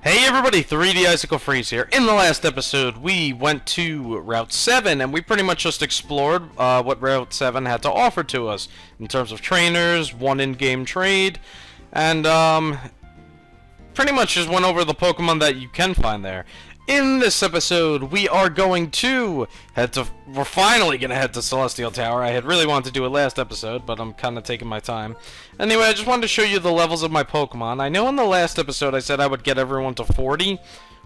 Hey everybody, 3D Icicle Freeze here. In the last episode, we went to Route 7, and we pretty much just explored what Route 7 had to offer to us in terms of trainers, one in-game trade, and pretty much just went over the Pokemon that you can find there. In this episode, we are going to we're finally going to head to Celestial Tower. I had really wanted to do it last episode, but I'm kind of taking my time. Anyway, I just wanted to show you the levels of my Pokemon. I know in the last episode I said I would get everyone to 40,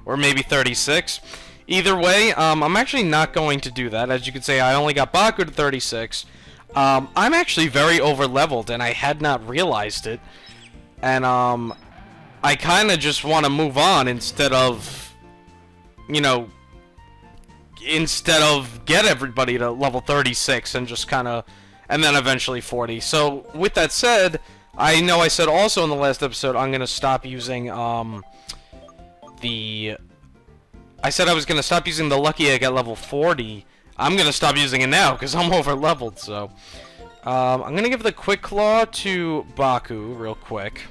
or maybe 36. Either way, I'm actually not going to do that. As you can see, I only got Baku to 36. I'm actually very over-leveled, and I had not realized it. And, I kind of just want to move on instead of... instead of get everybody to level 36 and just kind of, and then eventually 40. So, with that said, I know I said also in the last episode I'm going to stop using, I said I was going to stop using the Lucky Egg at level 40. I'm going to stop using it now because I'm over-leveled, so. I'm going to give the Quick Claw to Baku real quick.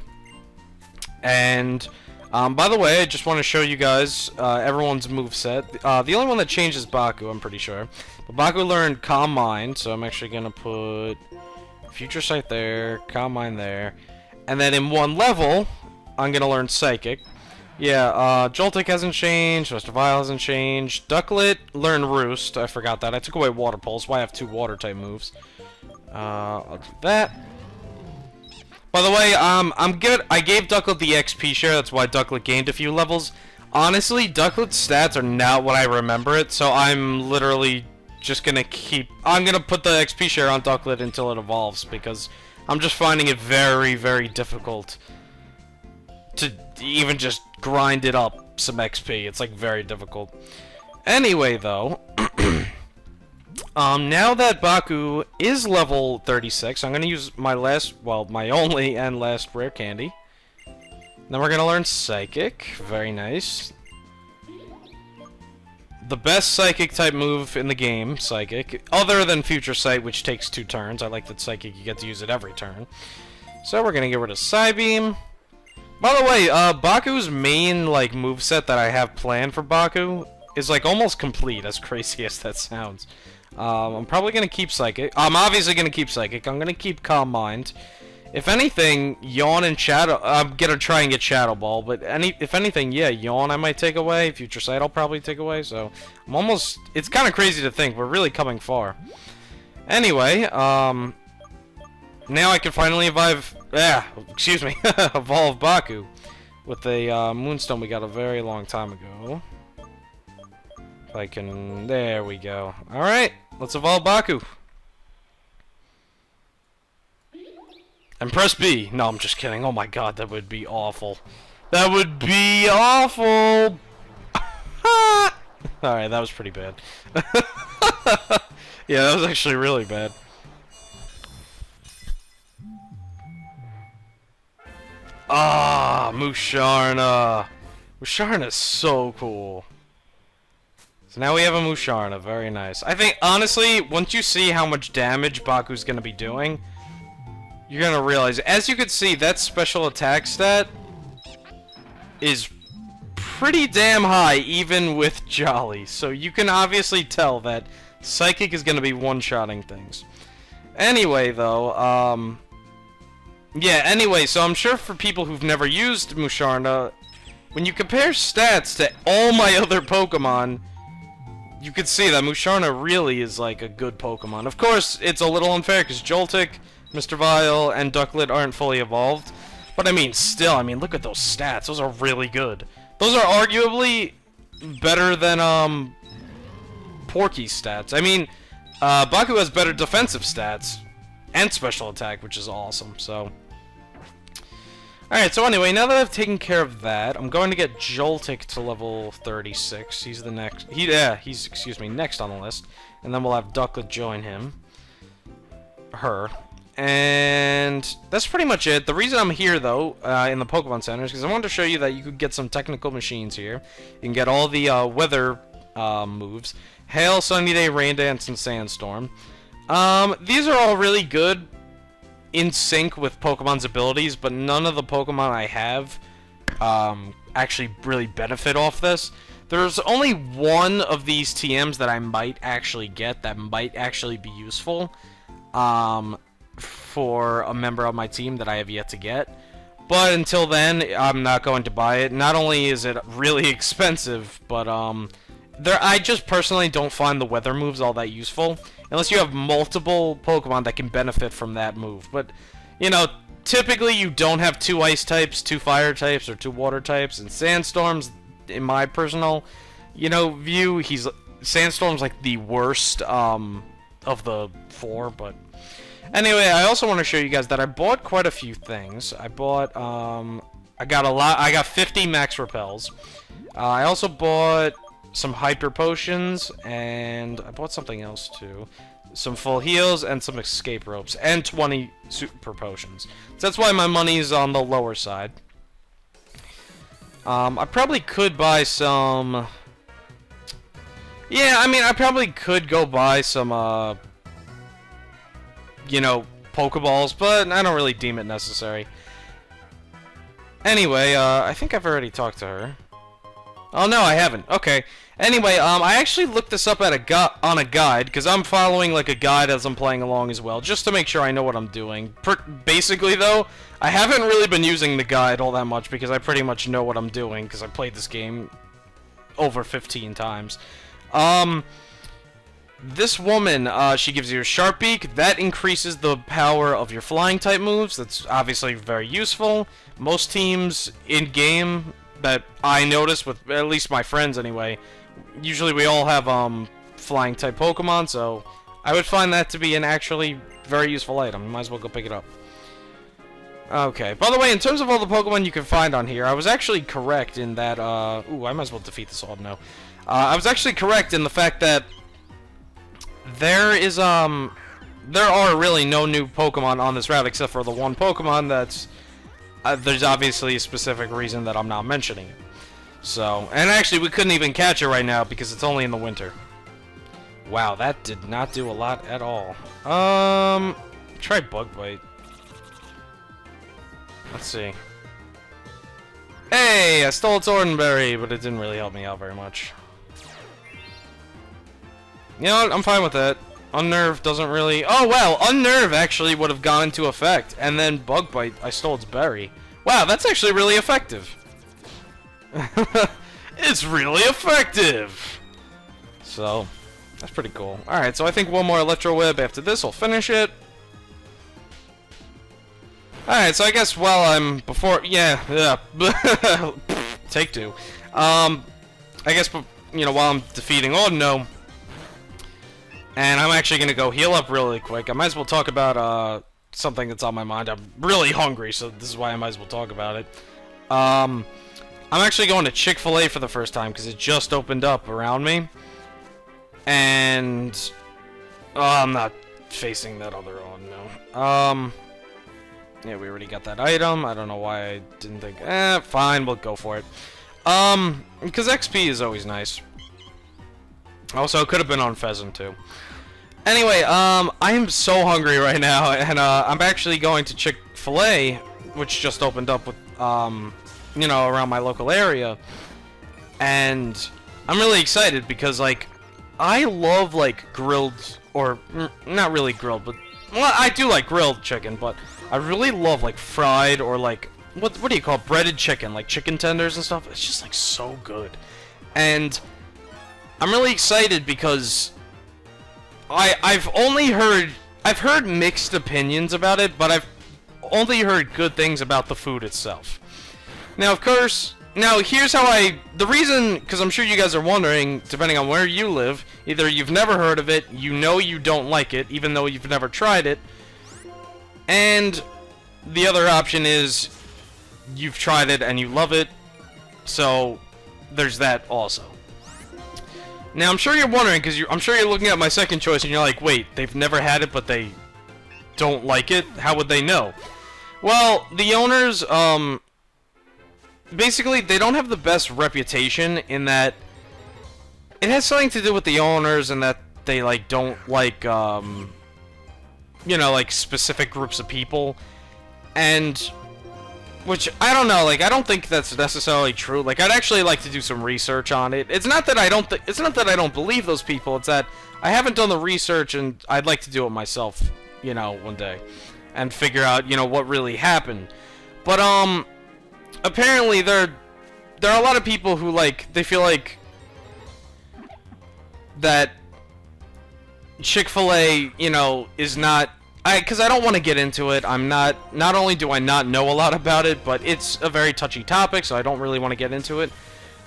And... by the way, I just want to show you guys everyone's moveset. The only one that changed is Baku, I'm pretty sure. But Baku learned Calm Mind, so I'm actually going to put Future Sight there, Calm Mind there. And then in one level, I'm going to learn Psychic. Yeah, Joltik hasn't changed, Mr. Vile hasn't changed. Ducklet learned Roost, I forgot that. I took away Water Pulse, why I have two Water-type moves. I'll do that. By the way, I'm good. I gave Ducklet the XP share, that's why Ducklet gained a few levels. Honestly, Ducklet's stats are not what I remember it, so I'm literally just gonna I'm gonna put the XP share on Ducklet until it evolves, because I'm just finding it very, very difficult to even just grind it up some XP. It's, like, very difficult. Anyway, though... now that Baku is level 36, I'm going to use my my only and last rare candy. Then we're going to learn Psychic. Very nice. The best Psychic type move in the game, Psychic. Other than Future Sight, which takes 2 turns. I like that Psychic, you get to use it every turn. So we're going to get rid of Psybeam. By the way, Baku's main, like, moveset that I have planned for Baku is, like, almost complete, as crazy as that sounds. I'm probably going to keep Psychic. I'm obviously going to keep Psychic. I'm going to keep Calm Mind. If anything, Yawn and Shadow... I'm going to try and get Shadow Ball, but if anything, yeah, Yawn I might take away. Future Sight I'll probably take away, so... I'm almost... It's kind of crazy to think. We're really coming far. Anyway, now I can finally evolve... excuse me. Evolve Baku. With a Moonstone we got a very long time ago. If I can... There we go. Alright, let's evolve Baku. And press B. No, I'm just kidding. Oh my god, that would be awful. That would be awful! Alright, that was pretty bad. Yeah, that was actually really bad. Ah, Musharna. Musharna's so cool. So now we have a Musharna, very nice. I think, honestly, once you see how much damage Baku's going to be doing, you're going to realize, as you can see, that special attack stat is pretty damn high, even with Jolly. So you can obviously tell that Psychic is going to be one-shotting things. Anyway, though, yeah, anyway, so I'm sure for people who've never used Musharna, when you compare stats to all my other Pokemon... You can see that Musharna really is, like, a good Pokemon. Of course, it's a little unfair, because Joltik, Mr. Vile, and Ducklet aren't fully evolved. But, I mean, still, I mean, look at those stats. Those are really good. Those are arguably better than, Porky's stats. I mean, Baku has better defensive stats, and special attack, which is awesome, so... Alright, so anyway, now that I've taken care of that, I'm going to get Joltik to level 36. He's the next... he's, excuse me, next on the list. And then we'll have Ducklet join him. Her. And that's pretty much it. The reason I'm here, though, in the Pokemon Center is because I wanted to show you that you could get some technical machines here. You can get all the weather moves. Hail, Sunny Day, Rain Dance, and Sandstorm. These are all really good in sync with Pokemon's abilities, but none of the Pokemon I have actually really benefit off this. There's only one of these TMs that I might actually get that might actually be useful for a member of my team that I have yet to get. But until then, I'm not going to buy it. Not only is it really expensive, but I just personally don't find the weather moves all that useful. Unless you have multiple Pokemon that can benefit from that move. But, you know, typically you don't have 2 ice types, 2 fire types, or 2 water types. And Sandstorm's, in my personal, you know, view, Sandstorm's like the worst of the 4, but... Anyway, I also want to show you guys that I bought quite a few things. I bought, I got 50 max repels. I also bought some hyper potions, and I bought something else too. Some full heals, and some escape ropes, and 20 super potions. So that's why my money is on the lower side. I probably could buy some... Yeah, I mean, I probably could go buy some, you know, Pokeballs, but I don't really deem it necessary. Anyway, I think I've already talked to her. Oh, no, I haven't. Okay. Anyway, I actually looked this up at on a guide, because I'm following, like, a guide as I'm playing along as well, just to make sure I know what I'm doing. Basically, though, I haven't really been using the guide all that much, because I pretty much know what I'm doing, because I played this game over 15 times. This woman, she gives you a Sharp Beak. That increases the power of your flying-type moves. That's obviously very useful. Most teams in-game that I notice, with at least my friends anyway, usually we all have flying-type Pokemon, so I would find that to be an actually very useful item. You might as well go pick it up. Okay, by the way, in terms of all the Pokemon you can find on here, I was actually correct in that, ooh, I might as well defeat this all now. I was actually correct in the fact that there are really no new Pokemon on this route except for the one Pokemon that's... there's obviously a specific reason that I'm not mentioning it. So, and actually we couldn't even catch it right now because it's only in the winter. Wow, that did not do a lot at all. Try Bug Bite. Let's see. Hey, I stole its Ordenberry, but it didn't really help me out very much. You know what? I'm fine with that. Unnerve doesn't really... Oh, wow! Unnerve actually would have gone into effect. And then Bug Bite, I stole its berry. Wow, that's actually really effective. It's really effective! So, that's pretty cool. Alright, so I think one more Electro Whip. After this, I'll finish it. Alright, so I guess while I'm... Yeah. Take 2. I guess, you know, while I'm defeating Audino... And I'm actually going to go heal up really quick. I might as well talk about something that's on my mind. I'm really hungry, so this is why I might as well talk about it. I'm actually going to Chick-fil-A for the first time because it just opened up around me. And... Oh, I'm not facing that other one, no. Yeah, we already got that item. I don't know why I didn't think... fine, we'll go for it. Because XP is always nice. Also, it could have been on Pheasant, too. Anyway, I am so hungry right now, and, I'm actually going to Chick-fil-A, which just opened up with, you know, around my local area. And I'm really excited because, like, I love, like, grilled, or, not really grilled, but, well, I do like grilled chicken, but I really love, like, fried, or, like, what do you call it? Breaded chicken, like chicken tenders and stuff. It's just, like, so good. And I'm really excited because I've heard mixed opinions about it, but I've only heard good things about the food itself. Now, of course, here's how the reason, because I'm sure you guys are wondering, depending on where you live, either you've never heard of it, you know you don't like it, even though you've never tried it, and the other option is you've tried it and you love it, so there's that also. Now, I'm sure you're wondering, because I'm sure you're looking at my second choice, and you're like, wait, they've never had it, but they don't like it? How would they know? Well, the owners, basically, they don't have the best reputation in that it has something to do with the owners and that they, like, don't like, you know, like, specific groups of people. And Which, I don't know, like, I don't think that's necessarily true. Like, I'd actually like to do some research on it. It's not that I don't it's not that I don't believe those people, it's that I haven't done the research, and I'd like to do it myself, you know, one day. And figure out, you know, what really happened. But, apparently there are a lot of people who, like, they feel like that Chick-fil-A, you know, is not... Because I don't want to get into it. Not only do I not know a lot about it, but it's a very touchy topic, so I don't really want to get into it.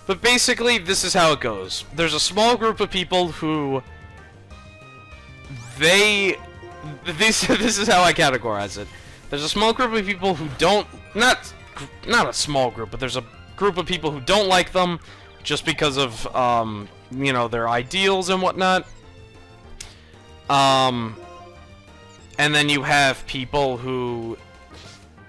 But basically, this is how it goes. There's a small group of people who... This is how I categorize it. There's a small group of people who don't... Not a small group, but there's a group of people who don't like them just because of, you know, their ideals and whatnot. And then you have people who...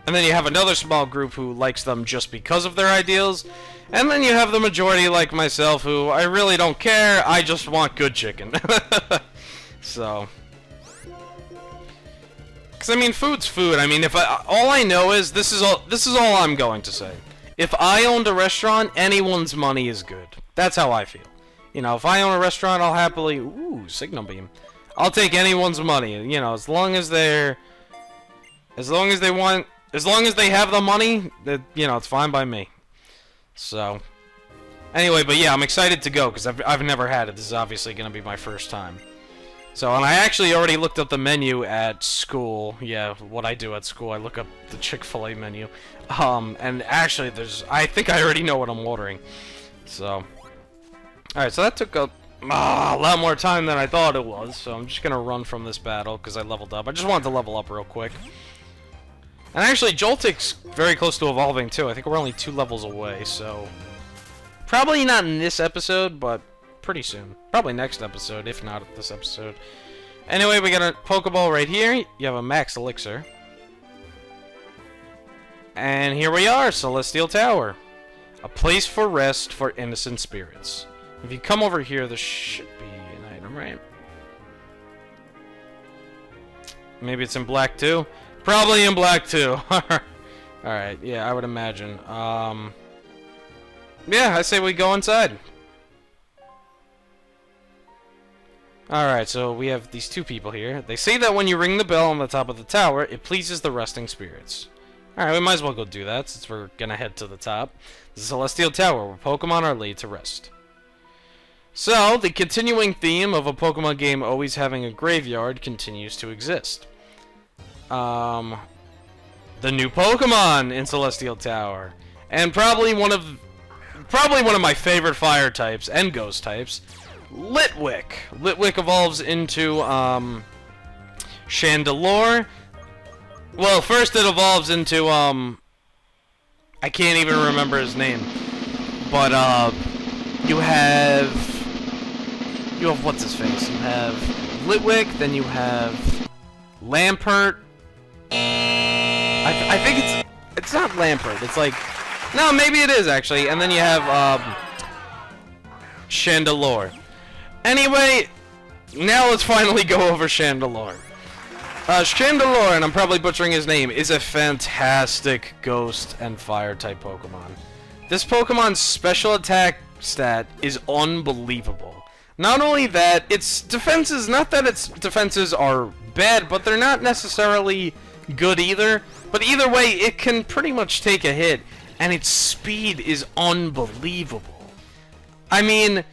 And then you have another small group who likes them just because of their ideals. And then you have the majority like myself who, I really don't care, I just want good chicken. So... Because, I mean, food's food. I mean, all I know is, this is all I'm going to say. If I owned a restaurant, anyone's money is good. That's how I feel. You know, if I own a restaurant, I'll happily... Ooh, signal beam. I'll take anyone's money, you know, as long as they have the money, that, you know, it's fine by me. So, anyway, but yeah, I'm excited to go, because I've never had it. This is obviously going to be my first time. So, and I actually already looked up the menu at school. Yeah, what I do at school, I look up the Chick-fil-A menu. And actually, I think I already know what I'm ordering. So, alright, so that took a lot more time than I thought it was, so I'm just gonna run from this battle, because I leveled up. I just wanted to level up real quick. And actually, Joltik's very close to evolving, too. I think we're only 2 levels away, so... Probably not in this episode, but pretty soon. Probably next episode, if not this episode. Anyway, we got a Pokeball right here. You have a Max Elixir. And here we are, Celestial Tower. A place for rest for innocent spirits. If you come over here, there should be an item, right? Maybe it's in black too? Probably in black too. Alright, yeah, I would imagine. Yeah, I say we go inside. Alright, so we have these 2 people here. They say that when you ring the bell on the top of the tower, it pleases the resting spirits. Alright, we might as well go do that, since we're gonna head to the top. The Celestial Tower, where Pokemon are laid to rest. So, the continuing theme of a Pokemon game always having a graveyard continues to exist. The new Pokemon in Celestial Tower. And probably one of my favorite fire types and ghost types, Litwick. Litwick evolves into, Chandelure. Well, first it evolves into, I can't even remember his name. But, you have what's his face? You have Litwick, then you have Lampert. I think it's not Lampert. It's like, no, maybe it is actually. And then you have Chandelure. Anyway, now let's finally go over Chandelure. Chandelure, and I'm probably butchering his name, is a fantastic ghost and fire type Pokemon. This Pokemon's special attack stat is unbelievable. Not only that, its defenses, not that its defenses are bad, but they're not necessarily good either. But either way, it can pretty much take a hit, and its speed is unbelievable. I mean,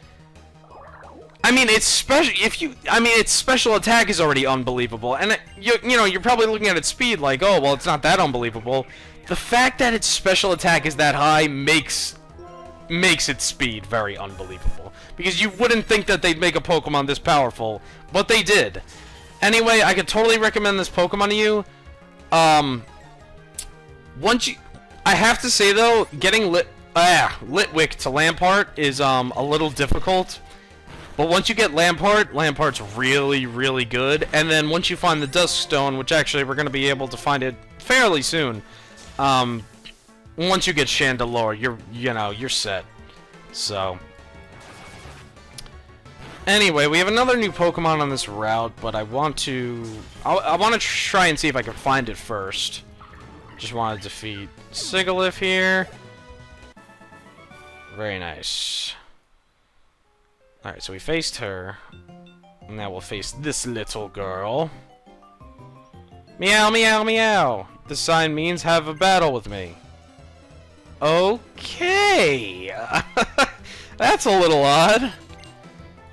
its special attack is already unbelievable, and you know, you're probably looking at its speed like, oh, well, it's not that unbelievable. The fact that its special attack is that high makes its speed very unbelievable. Because you wouldn't think that they'd make a Pokemon this powerful, but they did. Anyway, I could totally recommend this Pokemon to you. I have to say though, getting Litwick to Lampert is a little difficult. But once you get Lampart's really, really good. And then once you find the Dusk Stone, which actually we're going to be able to find it fairly soon. Once you get Chandelure, you're set. So, anyway, we have another new Pokemon on this route, but I want to try and see if I can find it first. Just want to defeat Sigalith here. Very nice. Alright, so we faced her. Now we'll face this little girl. Meow, meow, meow. This sign means have a battle with me. Okay. That's a little odd.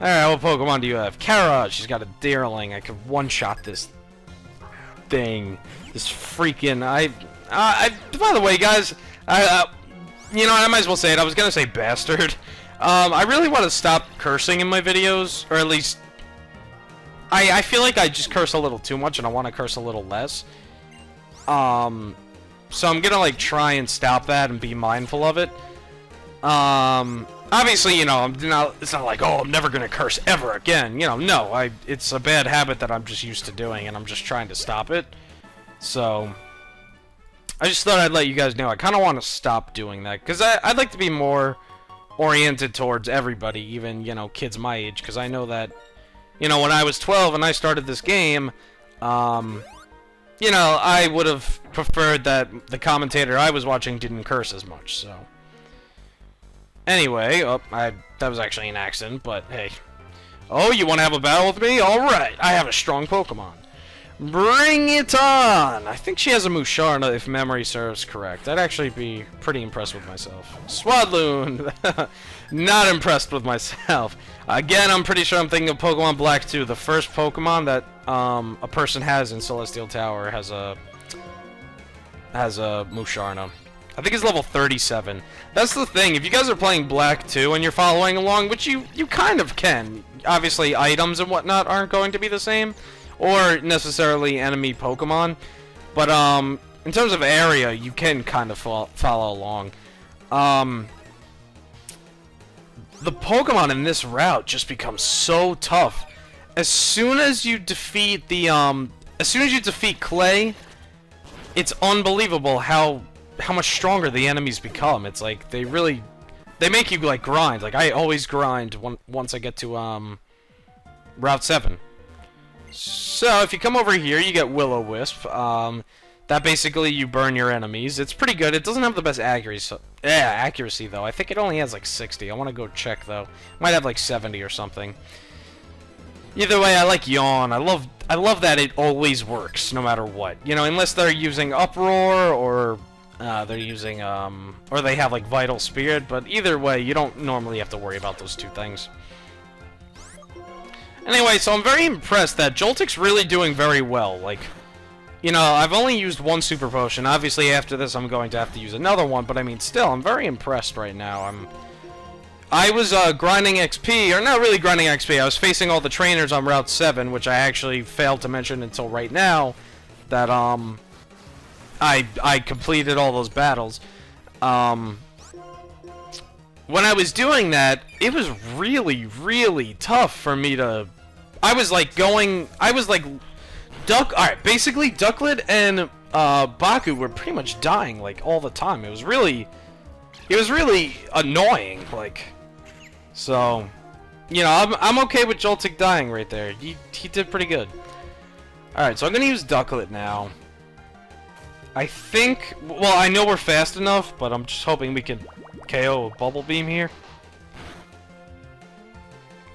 Alright, what Pokemon do you have? Kara, she's got a Darling. I could one-shot this thing. This freaking... by the way, guys, you know, I might as well say it. I was gonna say bastard. I really want to stop cursing in my videos, or at least... I feel like I just curse a little too much, and I want to curse a little less. So I'm gonna, like, try and stop that and be mindful of it. Obviously, you know, it's not like, oh, I'm never gonna curse ever again. You know, no, it's a bad habit that I'm just used to doing, and I'm just trying to stop it. So... I just thought I'd let you guys know. I kind of want to stop doing that. Because I'd like to be more oriented towards everybody. Even, you know, kids my age. Because I know that, you know, when I was 12 and I started this game, you know, I would have preferred that the commentator I was watching didn't curse as much. So, anyway, that was actually an accident, but hey. Oh, you want to have a battle with me? Alright, I have a strong Pokemon. Bring it on! I think she has a Musharna, if memory serves correct. I'd actually be pretty impressed with myself. Swadloon! Not impressed with myself. Again, I'm pretty sure I'm thinking of Pokemon Black 2. The first Pokemon that a person has in Celestial Tower has a Musharna. I think it's level 37. That's the thing. If you guys are playing Black 2 and you're following along, which you kind of can. Obviously, items and whatnot aren't going to be the same. Or necessarily enemy Pokemon. But, in terms of area, you can kind of follow along. The Pokemon in this route just becomes so tough. As soon as you defeat Clay, it's unbelievable how much stronger the enemies become. It's like, they make you, like, grind. Like, I always grind once I get to, Route 7. So, if you come over here, you get Will-O-Wisp. That basically, you burn your enemies. It's pretty good. It doesn't have the best accuracy, though. I think it only has, like, 60. I want to go check, though. Might have, like, 70 or something. Either way, I like Yawn. I love that it always works, no matter what. You know, unless they're using Uproar, or they're using, or they have, like, Vital Spirit. But either way, you don't normally have to worry about those two things. Anyway, so I'm very impressed that Joltik's really doing very well. Like, you know, I've only used one Super Potion. Obviously, after this, I'm going to have to use another one. But, I mean, still, I'm very impressed right now. I was grinding XP, or not really grinding XP. I was facing all the trainers on Route 7, which I actually failed to mention until right now. That, I completed all those battles. When I was doing that, it was really, really tough for me to... Alright, basically, Ducklet and, Baku were pretty much dying, like, all the time. It was really annoying, like... So, you know, I'm okay with Joltik dying right there. He did pretty good. Alright, so I'm gonna use Ducklet now. I think... Well, I know we're fast enough, but I'm just hoping we can... KO a Bubble Beam here.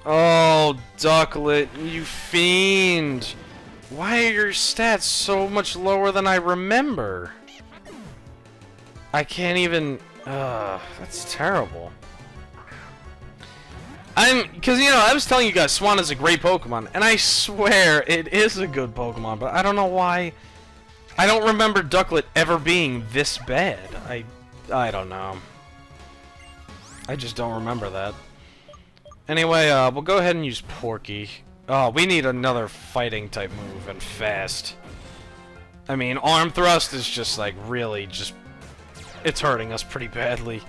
Oh, Ducklet, you fiend! Why are your stats so much lower than I remember? I can't even... that's terrible. Because, you know, I was telling you guys Swan is a great Pokemon, and I swear it is a good Pokemon, but I don't know why... I don't remember Ducklet ever being this bad. I don't know. I just don't remember that. Anyway, we'll go ahead and use Porky. Oh, we need another fighting type move, and fast. I mean, Arm Thrust is just, like, really just... It's hurting us pretty badly.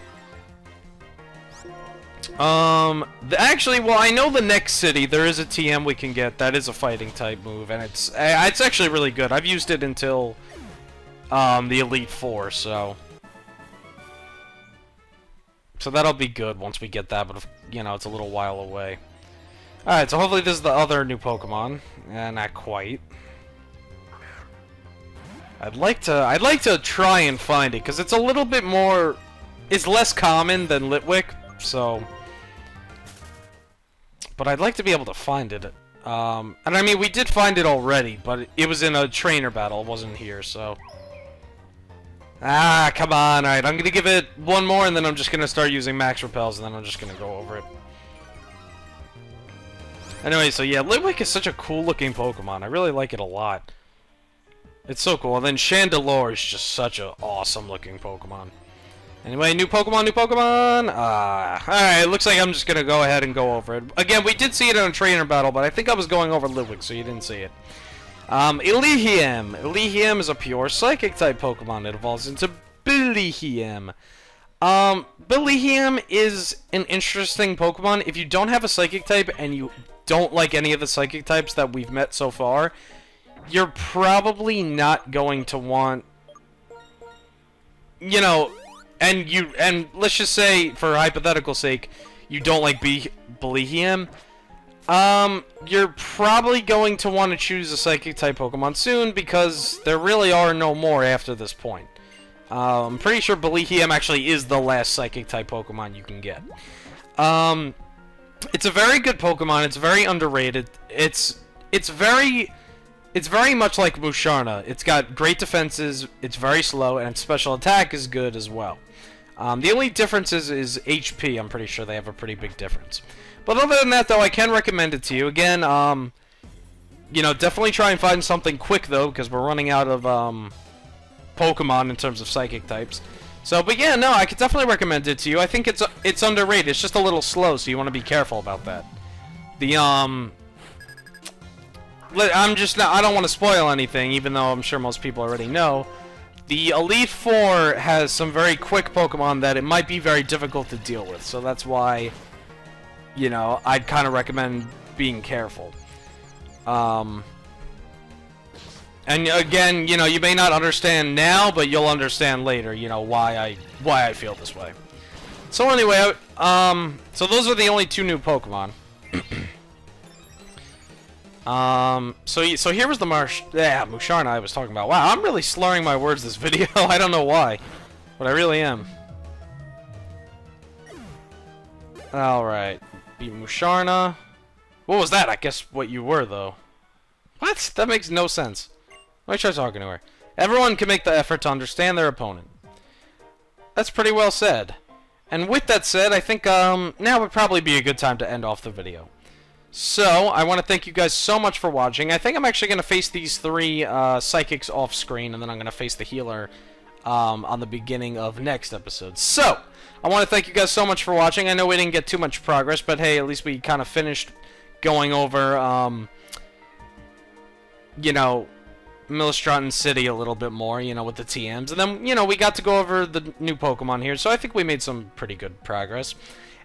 Actually, well, I know the next city, there is a TM we can get. That is a fighting type move, and it's actually really good. I've used it until, the Elite Four, so... So that'll be good once we get that, but, you know, it's a little while away. Alright, so hopefully this is the other new Pokemon. Not quite. I'd like to try and find it, because it's a little bit more... It's less common than Litwick, so... But I'd like to be able to find it. And I mean, we did find it already, but it was in a trainer battle, it wasn't here, so... Ah, come on, alright, I'm gonna give it one more, and then I'm just gonna start using max repels, and then I'm just gonna go over it. Anyway, so yeah, Litwick is such a cool-looking Pokemon. I really like it a lot. It's so cool. And then Chandelure is just such an awesome-looking Pokemon. Anyway, new Pokemon, new Pokemon! Alright, looks like I'm just gonna go ahead and go over it. Again, we did see it in a trainer battle, but I think I was going over Litwick, so you didn't see it. Illihiam. Illihiam is a pure Psychic-type Pokemon. It evolves into Billihiam. Billihiam is an interesting Pokemon. If you don't have a Psychic-type and you don't like any of the Psychic types that we've met so far, you're probably not going to want, you know, and let's just say, for hypothetical sake, you don't like Billihiam, you're probably going to want to choose a Psychic type Pokemon soon, because there really are no more after this point. I'm pretty sure Billihiam actually is the last Psychic type Pokemon you can get. It's a very good Pokemon. It's very underrated. It's very much like Musharna. It's got great defenses. It's very slow, and its special attack is good as well. The only difference is HP. I'm pretty sure they have a pretty big difference. But other than that, though, I can recommend it to you. Again, you know, definitely try and find something quick though, because we're running out of Pokemon in terms of Psychic types. So, but yeah, no, I could definitely recommend it to you. I think it's underrated. It's just a little slow, so you want to be careful about that. The I don't want to spoil anything, even though I'm sure most people already know. The Elite Four has some very quick Pokemon that it might be very difficult to deal with. So that's why, you know, I'd kind of recommend being careful. And again, you know, you may not understand now, but you'll understand later, you know, why I feel this way. So anyway, so those are the only two new Pokemon. So here was the Musharna I was talking about. Wow, I'm really slurring my words this video. I don't know why, but I really am. Alright, beat Musharna. What was that? I guess what you were, though. What? That makes no sense. Why try talking to her? Everyone can make the effort to understand their opponent. That's pretty well said. And with that said, I think now would probably be a good time to end off the video. So, I want to thank you guys so much for watching. I think I'm actually going to face these three Psychics off screen, and then I'm going to face the healer on the beginning of next episode. So, I want to thank you guys so much for watching. I know we didn't get too much progress, but hey, at least we kind of finished going over, you know, Millstratton City a little bit more, you know, with the TMs. And then, you know, we got to go over the new Pokemon here, so I think we made some pretty good progress.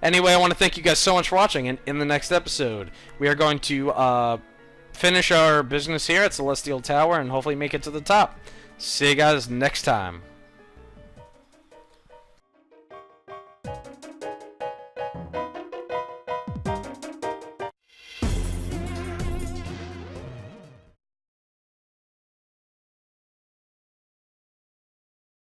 Anyway, I want to thank you guys so much for watching, and in the next episode, we are going to finish our business here at Celestial Tower and hopefully make it to the top. See you guys next time.